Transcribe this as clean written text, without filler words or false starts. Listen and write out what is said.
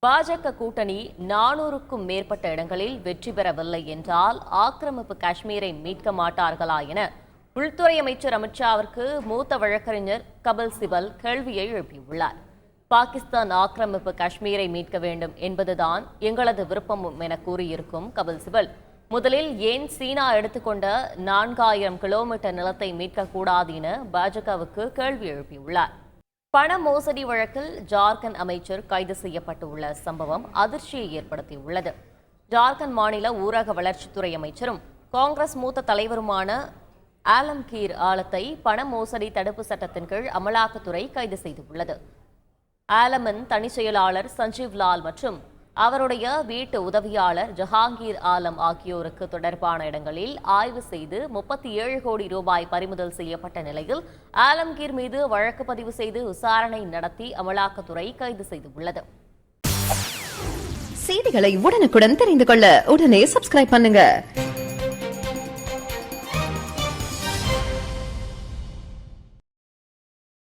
பாஜக கூட்டணி 400க்கும் மேற்பட்ட இடங்களில் வெற்றி பெறவில்லை என்றால் ஆக்கிரமிப்பு காஷ்மீரை மீட்க மாட்டார்களா என உள்துறை அமைச்சர் அமித்ஷாவிற்கு மூத்த வழக்கறிஞர் கபில் சிபல் கேள்வியை எழுப்பியுள்ளார். பாகிஸ்தான் ஆக்கிரமிப்பு காஷ்மீரை மீட்க வேண்டும் என்பதுதான் எங்களது விருப்பமும் என கூறியிருக்கும் கபில் சிபல், முதலில் ஏன் சீனா எடுத்துக்கொண்ட 4000 கிலோமீட்டர் நிலத்தை மீட்கக்கூடாது என பாஜகவுக்கு கேள்வி எழுப்பியுள்ளார். பண மோசடி வழக்கில் ஜார்க்கண்ட் அமைச்சர் கைது செய்யப்பட்டுள்ள சம்பவம் அதிர்ச்சியை ஏற்படுத்தியுள்ளது. ஜார்க்கண்ட் மாநில ஊரக வளர்ச்சித்துறை அமைச்சரும் காங்கிரஸ் மூத்த தலைவருமான ஆலம்கீர் ஆலத்தை பண மோசடி தடுப்பு சட்டத்தின் கீழ் அமலாக்கத்துறை கைது செய்துள்ளது. ஆலமின் தனி செயலாளர் சஞ்சீவ் லால் மற்றும் அவருடைய வீட்டு உதவியாளர் ஜஹாங்கீர் ஆலம் ஆகியோருக்கு தொடர்பான இடங்களில் ஆய்வு செய்து 37 கோடி ரூபாய் பறிமுதல் செய்யப்பட்ட நிலையில் ஆலம்கீர் மீது வழக்கு பதிவு செய்து விசாரணை நடத்தி அமலாக்கத்துறை கைது செய்துள்ளது. செய்திகளை உடனுக்குடன் தெரிந்து கொள்ள உடனே சப்ஸ்கிரைப் பண்ணுங்க.